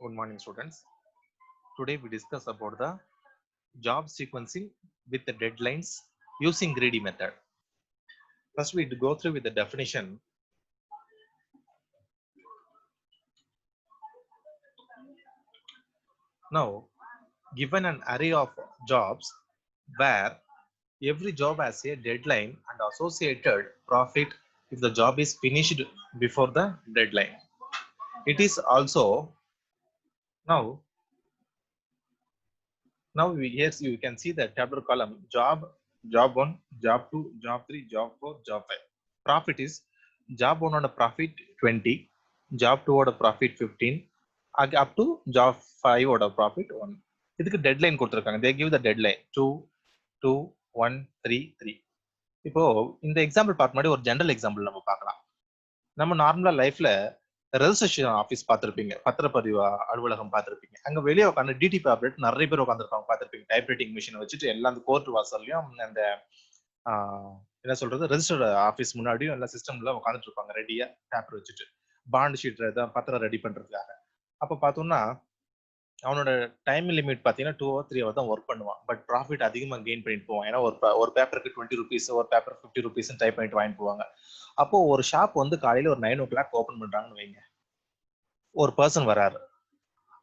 Good morning, students. Today we discuss about the job sequencing with the deadlines using greedy method. First, we go through with the definition. Now, given an array of jobs where every job has a deadline and associated profit if the job is finished before the deadline. It is also now here you can see the tabular column job 1, job 2, job 3, job 4, job 5. Profit is job 1 on a profit 20, job 2 on a profit 15, up to job 5 on a profit 1. இதுக்கு deadline கொடுத்திருக்காங்க. They give the deadline 2, 2, 1, 3, 3. இப்போ இந்த example பார்க்க முன்னாடி ஒரு general example நம்ம பார்க்கலாம். நம்ம நார்மலா லைஃப்ல ரெஜிஸ்ட்ரேஷன் ஆஃபீஸ் பார்த்திருப்பீங்க, பத்திரப்பதிவு அலுவலகம் பார்த்திருப்பீங்க. அங்க வெளியே உட்காந்து டிடிபி ஆப்ரேட் நிறைய பேர் உட்காந்துருப்பாங்க பார்த்திருப்பீங்க. டைப்ரைட்டிங் மிஷின் வச்சுட்டு எல்லா அந்த கோர்ட் வாசல்லையும் அந்த என்ன சொல்றது ரெஜிஸ்டர்ட் ஆஃபீஸ் முன்னாடியும் எல்லா சிஸ்டம்ல உட்காந்துட்டு இருப்பாங்க ரெடியா பேப்பர் வச்சுட்டு பாண்ட் ஷீட் பத்திரம் ரெடி பண்றதுக்காக. அப்ப பார்த்தோம்னா அவனோட டைம் லிமிட் பார்த்தீங்கன்னா 2 or 3 hours தான் ஒர்க் பண்ணுவான். பட் ப்ராஃபிட் அதிகமாக கெயின் பண்ணிட்டு போவான். ஏன்னா ஒரு பேப்பருக்கு 20 rupees, ஒரு பேப்பர் 50 rupees டைப் பண்ணிட்டு வாங்கிட்டு போவாங்க. அப்போ ஒரு ஷாப் வந்து காலையில ஒரு 9 o'clock ஓப்பன் பண்றாங்கன்னு வைங்க. ஒரு பர்சன் வராரு,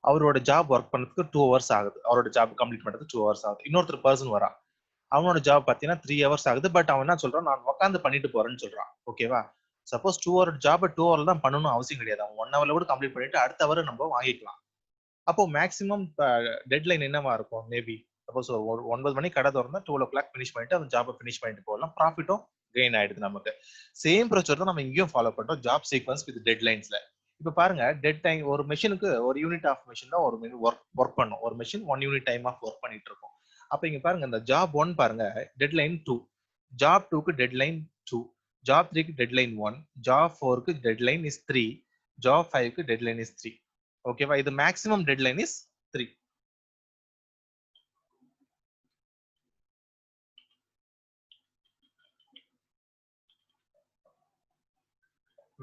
அவரோட ஜாப் ஒர்க் பண்ணதுக்கு 2 hours ஆகுது. அவரோட ஜாப் கம்ப்ளீட் பண்றதுக்கு 2 hours ஆகுது. இன்னொருத்தர் பர்சன் வரா, அவனோட ஜாப் பார்த்தீங்கன்னா 3 hours ஆகுது. பட் அவன் என்ன சொல்றான், நான் உட்காந்து பண்ணிட்டு போறேன்னு சொல்றான். ஓகேவா? சப்போஸ் 2 hour ஜாப் 2 hour தான் பண்ணணும் அவசியம் கிடையாது. அவன் 1 hourல கூட கம்ப்ளீட் பண்ணிட்டு அடுத்த hour நம்ம வாங்கிக்கலாம். அப்போ மேக்ஸிமம் டெட்லைன் என்னவா இருக்கும்? மேபி சப்போஸ் ஒரு 9 மணிக்கு கடை திறந்தா 12 o'clock ஃபினிஷ் பண்ணிட்டு அந்த ஜாபை ஃபினிஷ் பண்ணிட்டு போகலாம். ப்ராஃபிட்டும் கெயின் ஆயிடுது நமக்கு. சேம் ப்ரொசீஜர் தான் நம்ம இங்கேயும் ஃபாலோ பண்றோம் ஜாப் சீக்வன்ஸ் வித் டெட்லைன்ஸ்ல. இப்போ பாருங்க, டெட் டைம் ஒரு மெஷினுக்கு ஒரு யூனிட் ஆஃப் மெஷின் தான் ஒரு ஒர்க் பண்ணும். ஒரு machine 1 unit time of work பண்ணிட்டு இருக்கும். அப்ப இங்க பாருங்க, இந்த ஜாப் 1 பாருங்க டெட்லைன் 2, ஜாப் 2க்கு டெட்லைன் 2, ஜாப் 3க்கு டெட்லைன் 1, ஜாப் 4க்கு டெட்லைன் இஸ் 3, ஜாப் 5க்கு டெட்லைன் இஸ் 3. ஓகேவா? இது maximum deadline is 3.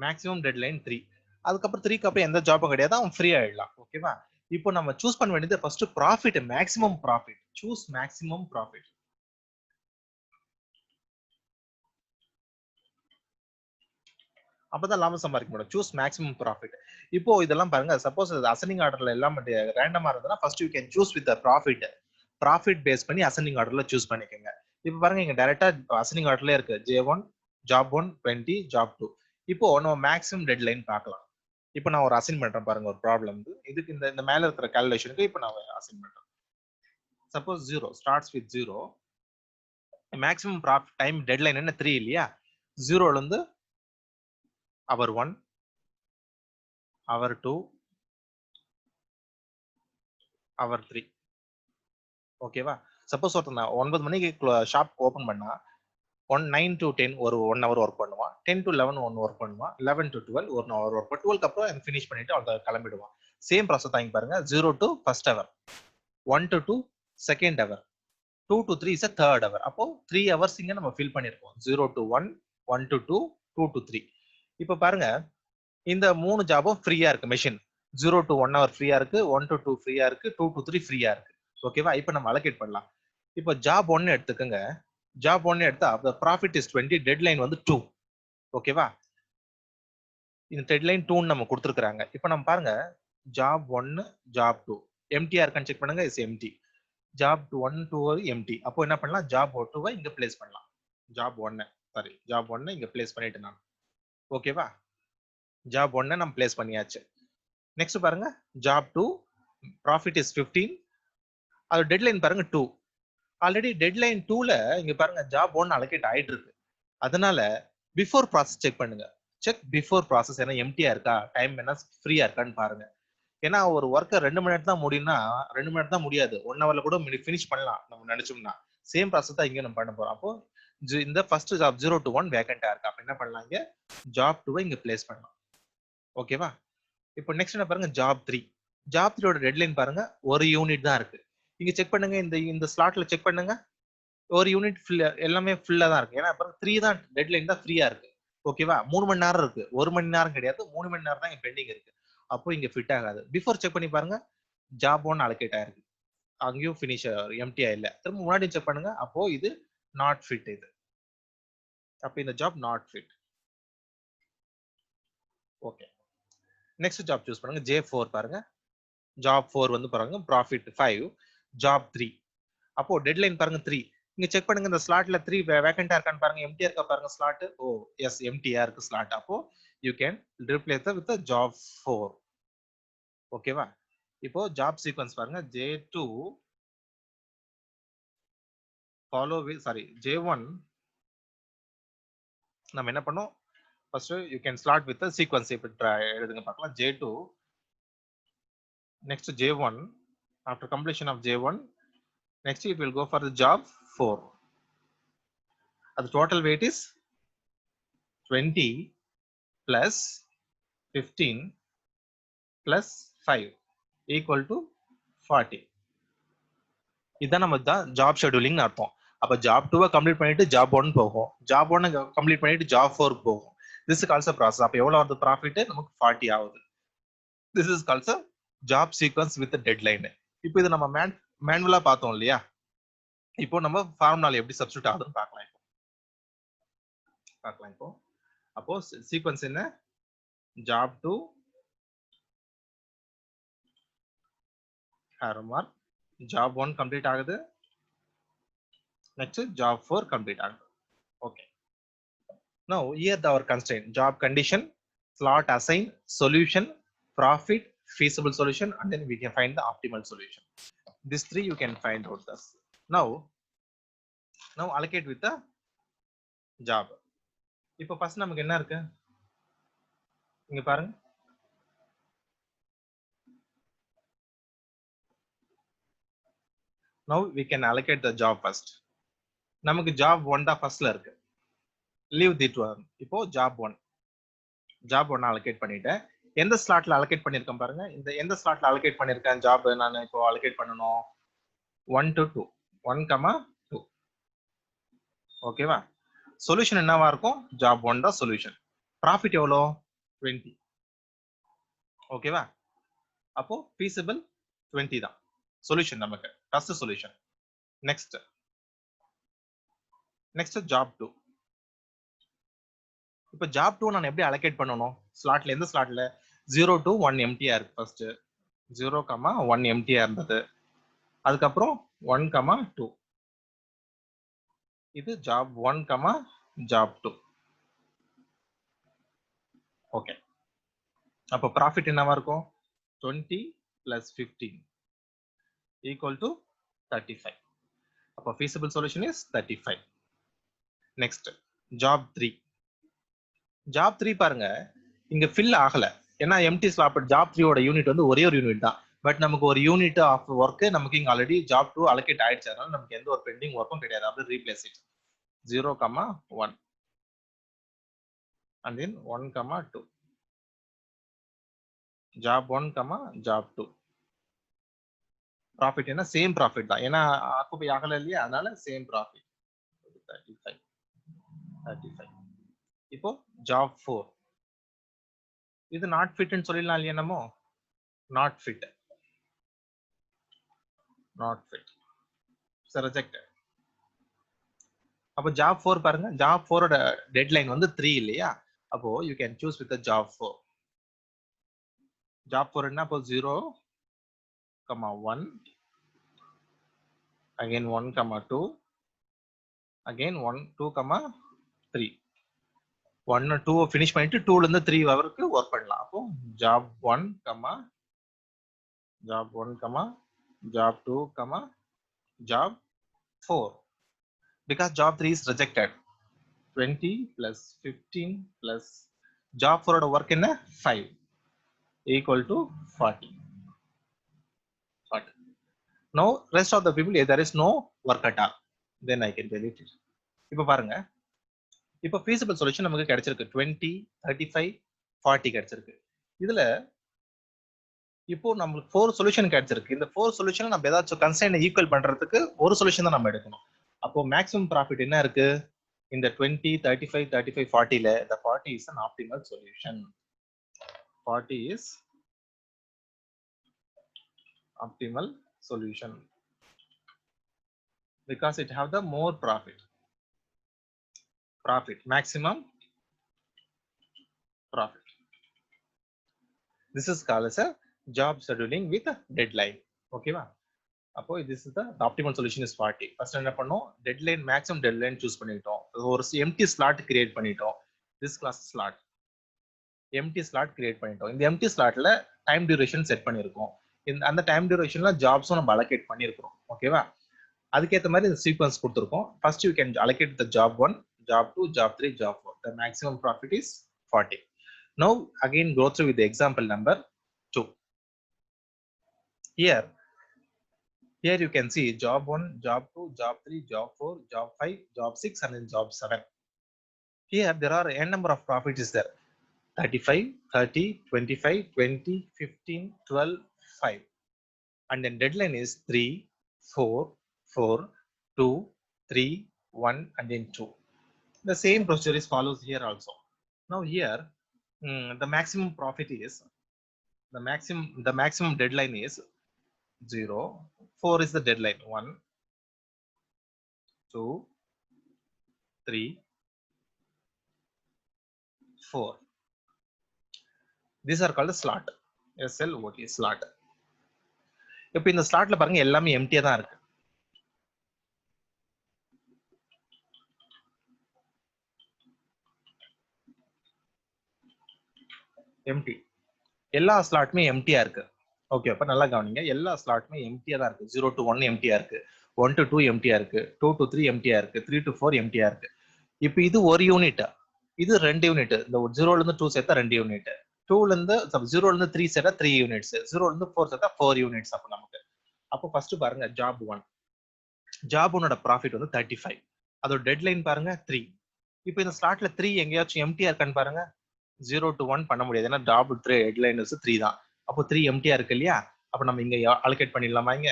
Maximum deadline 3. அதுக்கப்புறம் 3க்கு அப்புறம் எந்த ஜாபும் கிடையாது, அவன் ஃப்ரீ ஆயிடலாம். ஓகேவா? இப்போ நம்ம சூஸ் பண்ண வேண்டியது first profit, maximum profit. Choose maximum profit. அப்பதான் லாபம் சம்பாதிக்க முடியும். Choose maximum profit. இப்போ இதெல்லாம் பாருங்க, சப்போஸ் அசெண்டிங் ஆர்டர்ல எல்லாம் ரேண்டமா இருந்ததுன்னா first you can choose with profit base பண்ணி அசெண்டிங் ஆர்டர்ல சூஸ் பண்ணிக்கோங்க. இப்போ பாருங்க, இங்க டைரக்டா அசெண்டிங் ஆர்டர்ல இருக்கு J1, ஜாப் 1 20, ஜாப் 2. இப்போ நம்ம மேக்ஸிமம் டெட்லைன் பார்க்கலாம். இப்போ நான் ஒரு அசைன் பண்றேன் பாருங்க, ஒரு ப்ராப்ளம். இதுக்கு இந்த மேல இருக்கிற கால்குலேஷனுக்கு இப்போ நான் அசைன் பண்றேன். Suppose 0 starts with 0, maximum profit time deadline என்ன 3 இல்லையா? 0ல இருந்து hour 1, hour 2, hour 3. ஓகேவா? சப்போஸ் ஒருத்தர் 9 மணிக்கு ஷாப் ஓபன் பண்ணா 9 to 10 ஒரு 1 hour ஒர்க் பண்ணுவான். 10 to 11 1 ஒர்க் பண்ணுவான். 11 to 12 1 hour ஒர்க் பண்ணுவான். 12க்கு அப்புறம் ஃபினிஷ் பண்ணிட்டு அவன் கிளம்பிடுவான். சேம் ப்ராசஸ் தான் பாருங்க. 0 to first hour, 1 to 2 second hour, 2 to 3 is a third hour. அப்போ 3 hours இங்க நம்ம ஃபில் பண்ணிருக்கோம். 0 to 1, 1 to 2, 2 to 3. இப்போ பாருங்க, இந்த 3 ஜாபும் ஃப்ரீயா இருக்கு. மெஷின் 0 to 1 hour ஃப்ரீயா இருக்கு, 1 to 2 ஃப்ரீயா இருக்கு, 2 to 3 ஃப்ரீயா இருக்கு. ஓகேவா? இப்போ நம்ம அலோகேட் பண்ணலாம். இப்போ ஜாப் 1 எடுத்துக்கங்க. ஜாப் 1 எடுத்தா the profit is 20, டெட்லைன் வந்து 2. ஓகேவா? இந்த டெட்லைன் 2 நம்ம கொடுத்துருக்காங்க. இப்போ நம்ம பாருங்க, ஜாப் 1, ஜாப் 2 எம்டியா இருக்கான்னு செக் பண்ணுங்க. Is empty. Job 1, 2 empty. அப்போ என்ன பண்ணலாம், ஜாப் 2 இங்க பிளேஸ் பண்ணலாம். ஜாப் 1 இங்க பிளேஸ் பண்ணிட்டு நான். ஓகேவா? ஜாப் 1 நம்ம பிளேஸ் பண்ணியாச்சு. நெக்ஸ்ட் பாருங்க, ஜாப் 2 ப்ராஃபிட் இஸ் 15, அது டெட்லைன் பாருங்க 2. ஆல்ரெடி டெட்லைன் 2ல இங்க பாருங்க ஜாப் 1 அலோகேட் ஆயிட்டு இருக்கு. அதனால பிஃபோர் ப்ராசஸ் செக் பண்ணுங்க. செக் பிஃபோர் ப்ராசஸ் என்ன எம்டியா இருக்கா, டைம் என்ன ஃப்ரீயா இருக்கான்னு பாருங்க. ஏன்னா ஒரு ஒர்க்கை 2 மணி நேரம் தான் முடியும்னா 2 மணி நேரம் தான் முடியாது. 1 hourல கூட ஃபினிஷ் பண்ணலாம் நம்ம நினைச்சோம்னா. சேம் ப்ராசஸ் தான் இங்க நம்ம பண்ண போறோம். அப்போ இந்த ஃபர்ஸ்ட் ஜாப் 0 to 1 வேகண்டா இருக்கு. அப்ப என்ன பண்ணலாம், இங்க ஜாப் 2 இங்க பிளேஸ் பண்ணலாம். ஓகேவா? இப்போ நெக்ஸ்ட் என்ன பாருங்க, ஜாப் 3. ஜாப் 3யோட டெட்லைன் பாருங்க, ஒரு யூனிட் தான் இருக்கு. இங்க செக் பண்ணுங்க, இந்த ஸ்லாட்ல செக் பண்ணுங்க, ஒரு யூனிட் எல்லாமே ஃபுல்லா தான் இருக்கு. ஏன்னா 3 தான் டெட்லைன் தான் ஃப்ரீயா இருக்கு. ஓகேவா? 3 மணி நேரம் இருக்கு, 1 மணி நேரம் கிடையாது, 3 மணி நேரம் தான் பெண்டிங் இருக்கு. அப்போ இங்க ஃபிட் ஆகாது. பிஃபோர் செக் பண்ணி பாருங்க, ஜாப் 1 அலோகேட் ஆயிருக்கு. அங்கேயும் ஃபினிஷ் எம்டியா இல்ல. திரும்ப முன்னாடி செக் பண்ணுங்க, அப்போ இது நாட் ஃபிட் இது. அப்ப இந்த job not fit. Okay. Next job choose பண்ணுங்க. J4 பாருங்க. ஜாப் 4 வந்து பாருங்க ப்ராஃபிட் 5, ஜாப் 3. அப்போ டெட்லைன் பாருங்க 3. இங்க செக் பண்ணுங்க, இந்த ஸ்லாட்ல 3 வேகண்டா இருக்கான்னு பாருங்க, எம்டியா இருக்கா பாருங்க ஸ்லாட். ஓ எஸ், எம்டியா இருக்கு ஸ்லாட். அப்போ you can replace with job 4. ஓகேவா? இப்போ ஜாப் சீக்வன்ஸ் பாருங்க. J2 ஃபாலோ வித் J1 நம்ம என்ன பண்ணோம்? First you can slot with sequins. இப்ப எழுதுங்க பார்க்கலாம். J2 next J1. After completion of J1, next it will go for the job 4. The total weight is 20 plus 15 plus 5 equal to 40. இதான் நம்ம job scheduling அர்த்தம். அப்ப ஜாப் 2 கம்ப்ளீட் பண்ணிட்டு job 1 போகும், job 1 complete பண்ணிட்டு ஜாப் 4 போகும். This is calls process. அப்ப எவ்வளவு வருது ப்ராஃபிட்? நமக்கு 40 ஆகுது. This is calls job sequence with deadline. இப்போ இது நம்ம மேனுவலா பார்த்தோம் இல்லையா? இப்போ நம்ம ஃபார்முலால எப்படி சப்ஸ்டிட்யூட் ஆகுதுன்னு பார்க்கலாம். இப்போ அப்போ சீக்வன்ஸ் என்ன? Job 2 arrow mark, job 1 complete ஆகுது, next job 4 complete ஆகுது. Okay. Now here our constraint: job condition, slot assign, solution, profit, feasible solution, and then we can find the optimal solution. These three you can find out this. Now allocate with the job. இப்போ first நமக்கு என்ன இருக்கு இங்க பாருங்க. Now we can allocate the job first. நமக்கு job 1 தான் ஃபர்ஸ்ட்ல இருக்கு. Leave that one. இப்போ job 1 allocate பண்ணிட்டேன். எந்த ஸ்லாட்ல allocate பண்ணிருக்கேன் பாருங்க. இந்த எந்த ஸ்லாட்ல allocate பண்ணிருக்கேன் job நான் இப்போ allocate பண்ணனும் 1 to 2, 1,2. ஓகேவா? சொல்யூஷன் என்னவா இருக்கும்? job 1 தான் சொல்யூஷன். profit எவ்வளோ? 20. ஓகேவா? அப்போ feasible 20 தான் சொல்யூஷன் நமக்கு. First solution. Next job 2. இப்போ job 2 நான் எப்படி allocate பண்ணனும்? ஸ்லாட்ல எந்த ஸ்லாட்ல 0 to 1 எம்டியா இருக்கு. ஃபர்ஸ்ட் 0, 1 எம்டியா இருந்தது. அதுக்கு அப்புறம் 1, 2. இது job 1, job 2. ஓகே. அப்போ profit என்னவா இருக்கும்? 20 plus 15 equal to 35. அப்போ feasible solution is 35. Next job 3. job 3 பாருங்க இங்க fill ஆகல. ஏன்னா எம்டி ஸ்லாட் job 3 ஓட யூனிட் வந்து ஒரே ஒரு யூனிட் தான். பட் நமக்கு ஒரு யூனிட் ஆஃப் ஒர்க் நமக்கு இங்க ஆல்ரெடி job 2 allocate ஆயிடுச்சு. அதனால நமக்கு எந்த ஒரு பெண்டிங் ஒர்க்கும் கிடையாது. அப்படி replace it. 0, 1 and then 1, 2. job 1, job 2. Profit என்ன? சேம் ப்ராஃபிட் தான். ஏன்னா ஆக்குபை ஆகல இல்லையா? அதனால சேம் ப்ராஃபிட் 35. இப்போ job 4. இது நாட் ஃபிட்னு சொல்லிடலாம் இல்லையா? நம்ம நாட் ஃபிட் ரிஜெக்டட். அப்போ job 4 பாருங்க. job 4 ஓட டெட்லைன் வந்து 3 இல்லையா? அப்போ you can choose with job 4. job 4 என்ன? அப்போ 0, 1, again 1, 2, again 1, 2, 3. 1, 2 finish பண்ணிட்டு 2ல இருந்து 3 வரைக்கும் ஒர்க் பண்ணலாம். அப்போ job 1, job 2, job 4. Because job 3 is rejected. 20 plus 15 plus job 4 ஓட ஒர்க் என்ன? 5 equal to 40. Now rest of the people, there is no work at all, then I can delete it. இப்போ பாருங்க, இப்போ feasible solution நமக்கு கிடைச்சிருக்கு 20, 35, 40 கிடைச்சிருக்கு. இதுல இப்போ நமக்கு 4 சொல்யூஷன் கிடைச்சிருக்கு. இந்த 4 சொல்யூஷன் நம்ம ஏதாச்சும் கன்ஸ்ட்ரெயின்ட் ஈக்குவல் பண்றதுக்கு ஒரு சொல்யூஷன் தான் நம்ம எடுக்கணும். அப்போ மேக்ஸிமம் ப்ராஃபிட் என்ன இருக்கு? இந்த 20, 35, 35, 40ல the 40 is an optimal solution. 40 is optimal solution because it have the more profit maximum profit. This is called as a job scheduling with a deadline. Okay va? அப்போ this is the optimal solution is 40. First என்ன பண்ணோம், deadline maximum deadline choose பண்ணிட்டோம். ஒரு empty slot create பண்ணிட்டோம். This class slot empty slot create பண்ணிட்டோம். இந்த empty ஸ்லாட்ல time duration set பண்ணியிருக்கோம். அந்த டைம் டியூரேஷன்ல ஜாப்ஸும் நம்ம அலோகேட் பண்ணியிருக்கிறோம். ஓகேவா? அதுக்கேற்ற மாதிரி இந்த சீக்வன்ஸ் கொடுத்துருக்கோம். First you can allocate the job 1, job 2, job 3, job 4. The maximum profit is 40. Now again go through with the example number 2. Here you can see job 1, job 2, job 3, job 4, job 5, job 6 and then job 7. Here there are n number of profits is there. 35, 30, 25, 20, 15, 12, 5. And then deadline is 3, 4, 4, 2, 3, 1 and then 2. The same procedure is follows here also. Now here the maximum profit is the maximum deadline is 0. 4 is the deadline. 1, 2, 3, 4. These are called a slot. SLOT slot. இப்போ இந்த ஸ்லாட்ல பாருங்க எல்லாமே எம்டியா தான் இருக்கு. Empty எல்லா ஸ்லாட்டுமே எம்டியா இருக்கு. ஓகே, அப்ப நல்லா கவனிங்க, எல்லா ஸ்லாட்டுமே எம்டியா தான் இருக்கு. 0 to 1 எம்டியா இருக்கு, 1 to 2 எம்டியா இருக்கு, 2 to 3 எம்டியா இருக்கு, 3 to 4 எம்டியா இருக்கு. இப்போ இது ஒரு யூனிட், இது 2 யூனிட். இந்த 0ல இருந்து 2 சேர்த்தா 2 யூனிட், 2ல இருந்து 0ல இருந்து 3 சேர்த்தா 3 யூனிட்ஸ், 0ல இருந்து 4 சேர்த்தா 4 யூனிட்ஸ். அப்ப நமக்கு அப்போ ஃபர்ஸ்ட் பாருங்க ஜாப் 1. ஜாப் 1ஓட ப்ராஃபிட் வந்து 35. அதோட டெட்லைன் பாருங்க 3. இப்போ இந்த ஸ்லாட்ல 3 எங்கேயாச்சும் எம்டியா இருக்கான்னு பாருங்க. 0 to 1 பண்ண முடியாது, ஏன்னா ஜாப் 3 டெட்லைன் 3 தான். அப்போ 3 எம்டியா இருக்கு இல்லையா? அப்ப நம்ம இங்க அலோகேட் பண்ணிடலாமா? இங்க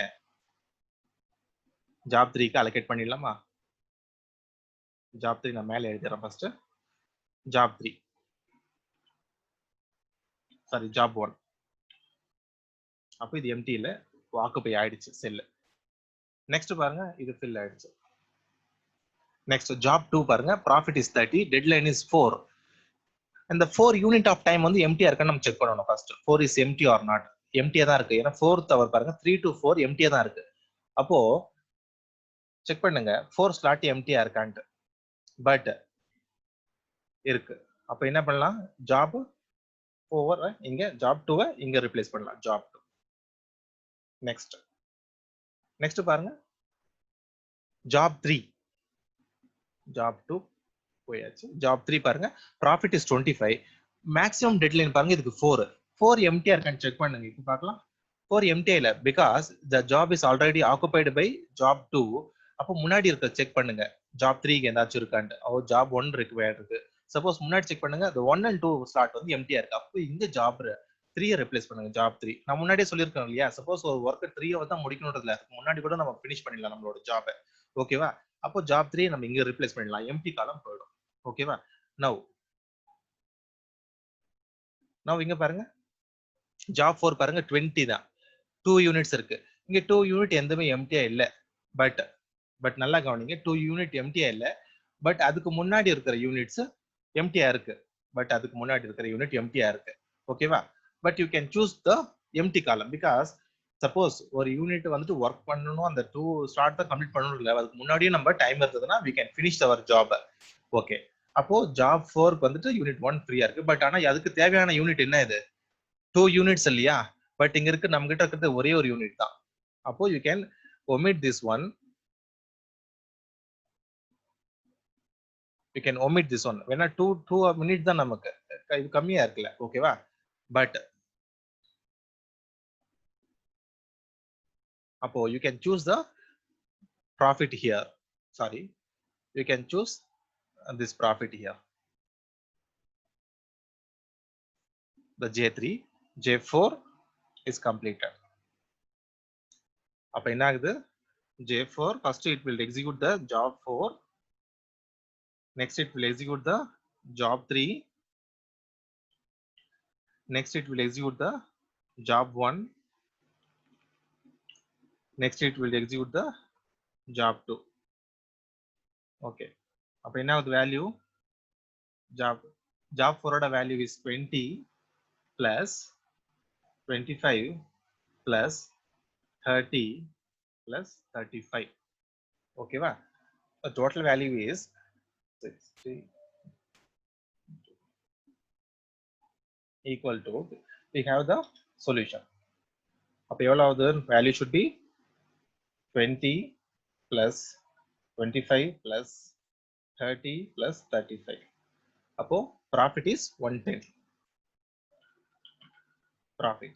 ஜாப் 3க்கு அலோகேட் பண்ணிடலாமா? ஜாப் 3 நான் மேல எழுதுறேன். First job 3, sorry job 1. அப்போ இது எம்டி இல்ல, ஆக்குபை ஆயிடுச்சு செல். நெக்ஸ்ட் பாருங்க, இது ஃபில் ஆயிடுச்சு. நெக்ஸ்ட் ஜாப் 2 பாருங்க, ப்ராஃபிட் இஸ் 30, டெட்லைன் இஸ் 4. இந்த 4 யூனிட் ஆஃப் டைம் வந்து எம்டியா இருக்கான்னு நம்ம செக் பண்ணணும். First 4 is empty or not. எம்டியா தான் இருக்கு, ஏன்னா 4th hour பாருங்க 3 to 4 எம்டியா தான் இருக்கு. அப்போ செக் பண்ணுங்க 4 ஸ்லாட் எம்டியா இருக்கான்ட்டு. பட் இருக்கு. அப்ப என்ன பண்ணலாம், ஜாப் 4 இங்க ஜாப் 2 இங்க ரிப்ளேஸ் பண்ணலாம், ஜாப் 2. நெக்ஸ்ட் பாருங்க ஜாப் 3. ஜாப் 2 போயாச்சு. ஜாப் 3 பாருங்க, ப்ராஃபிட் இஸ் 25, மேக்ஸிமம் டெட்லைன் பாருங்க இதுக்கு 4 எம்டியா இருக்கான்னு செக் பண்ணுங்க. இப்போ பார்க்கலாம் 4 எம்டியா இல்ல, because the job is already occupied by job 2. அப்போ முன்னாடி இருக்க செக் பண்ணுங்க ஜாப் 3க்கு ஏதாச்சும் இருக்கான்ட்டு. ஓ ஜாப் 1 இருக்கு. சப்போஸ் முன்னாடி செக் பண்ணுங்க, the 1 and 2 ஸ்லாட் வந்து எம்டியா இருக்கு. அப்போ இந்த ஜாப் 3 ரிப்ளேஸ் பண்ணுங்க, ஜாப் 3. நான் முன்னாடியே சொல்லியிருக்கேன் இல்லையா, சப்போஸ் ஒரு ஒர்க் 3 தான் முடிக்கணும்ன்றதுல முன்னாடி கூட நம்ம ஃபினிஷ் பண்ணிடலாம் நம்மளோட ஜாப். ஓகேவா? அப்போ ஜாப் 3 நம்ம இங்க ரிப்ளேஸ் பண்ணிடலாம், எம்டி காலம் போயிடும். ஓகேவா? நவ் இங்க பாருங்க ஜாப் 4 பாருங்க 20 தான், 2 யூனிட்ஸ் இருக்கு. இங்க 2 யூனிட் எதுவுமே எம்டியா இல்ல. பட் நல்லா கவனிங்க, 2 யூனிட் எம்டியா இல்ல. பட் அதுக்கு முன்னாடி இருக்கிற யூனிட்ஸ் எம்டியா இருக்கு. ஓகேவா? But you can choose the empty column, because suppose ஒரு யூனிட் வந்துட்டு ஒர்க் பண்ணணும், அந்த 2 ஸ்லாட் தான் கம்ப்ளீட் பண்ணணும் இல்ல, அதுக்கு முன்னாடியே நம்ம டைம் இருந்ததுன்னா we can finish our job. Okay, அப்போ ஜாப் 4க்கு வந்துட்டு யூனிட் 1 ஃப்ரீயா இருக்கு. பட் ஆனா அதுக்கு தேவையான யூனிட் என்ன, இது 2 யூனிட்ஸ் இல்லையா? பட் இங்க இருக்கு நம்ம கிட்ட இருக்கிறது ஒரே ஒரு யூனிட் தான். அப்போ you can omit this one. You can omit this one. வேணா 2 மினிட் தான் நமக்கு, இது கம்மியா இருக்குல்ல. ஓகேவா? பட் அப்போ you can choose the profit here. Sorry, you can choose this profit here. The J3, J4 is completed. அப்ப என்ன ஆகுது, J4 first it will execute the job 4. Next it will execute the job 3. Next it will execute the job 1. Next it will execute the job 2. Okay. Up now the value job 4 value is 20 plus 25 plus 30 plus 35. Okay, va? The total value is 60 equal to, we have the solution. Up the value should be 20 plus 25 plus 30 plus 35. Appo profit is 110. Profit.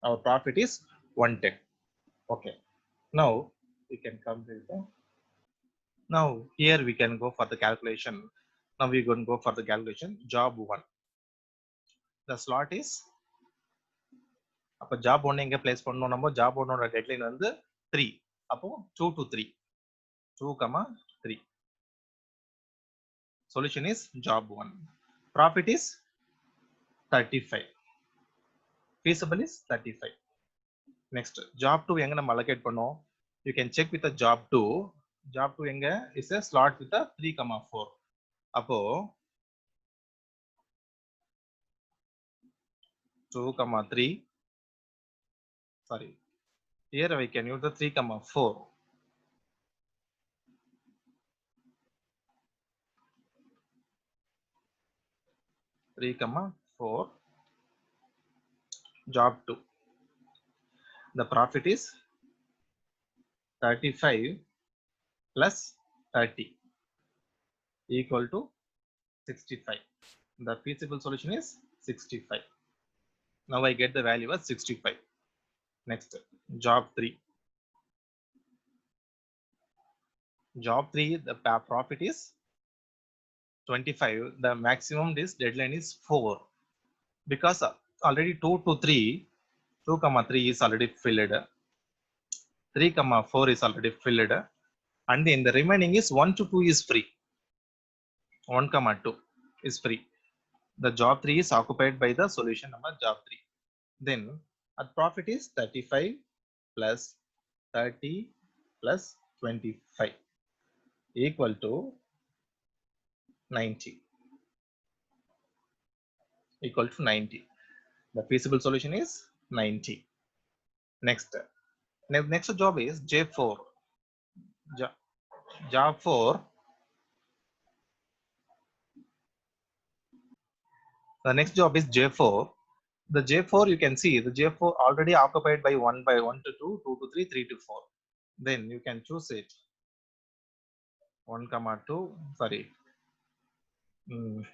Our profit is 110. Okay. Now we can come with the. Now here we can go for the calculation. Now we're going to go for the calculation. Job 1. The slot is. அப்ப job 1 எங்க place பண்ணனும் நம்ம job 1 ஓட deadline வந்து 3. அப்போ 2 to 3. 2, 3. Solution is job 1. Profit is 35. Feasible is 35. Next, job 2 எங்க நம்ம allocate பண்ணோம்? You can check with the job 2. Job 2 எங்க is a slot with the 3, 4. அப்போ 2, 3. Sorry. Here we can use the 3, 4. 3, 4. Job 2. The profit is 35 plus 30 equal to 65. The feasible solution is 65. Now I get the value as 65. Next, job 3. Job 3, the profit is 25. The maximum this deadline is 4. Because already 2 to 3, 2, 3 is already filled. 3, 4 is already filled. And then the remaining is 1 to 2 is free. 1, 2 is free. The job 3 is occupied by the solution number job 3. Then the profit is 35 plus 30 plus 25 equal to 90. Equal to 90. The feasible solution is 90. Next job is J4. Job 4. The next job is J4. The J4 you can see the J4 already occupied by 1 to 2, 2 to 3, 3 to 4. Then you can choose it. 1, 2, sorry. 0,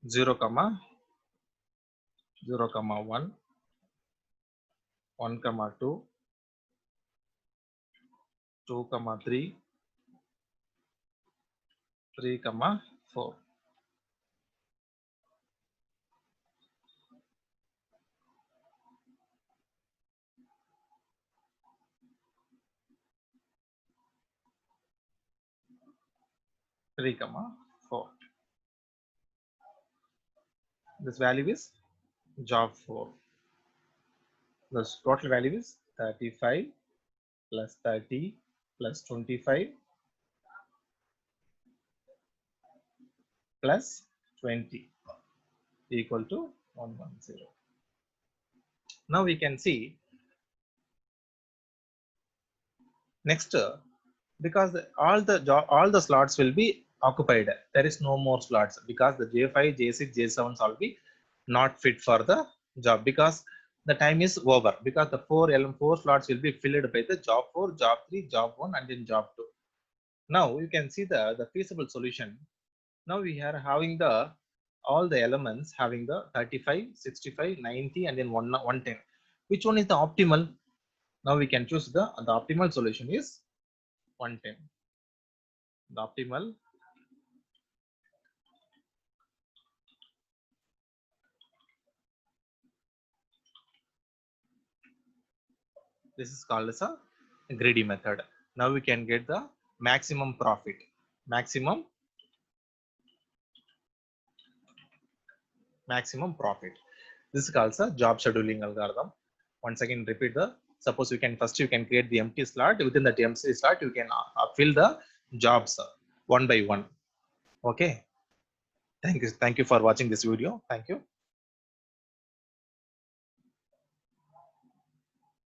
0, 1, 1, 2, 2, 3, 3, 4. Three, 4. This value is job 4. The total value is 35 plus 30 plus 25 plus 20 equal to 110. Now we can see next, because all the slots will be occupied. There is no more slots because the J5, J6, J7 will be not fit for the job because the time is over, because the 4 slots will be filled by the job 4, job 3, job 1 and then job 2. Now you can see the feasible solution. Now we are having all the elements having the 35, 65, 90 and then 110. Which one is the optimal? Now we can choose the optimal solution is 110. The optimal this is called as a greedy method. Now we can get the maximum profit. Maximum profit. This is called as a job scheduling algorithm. Once again repeat the Suppose you can create the empty slot. Within that empty slot, you can fill the jobs one by one. Okay. Thank you for watching this video. Thank you.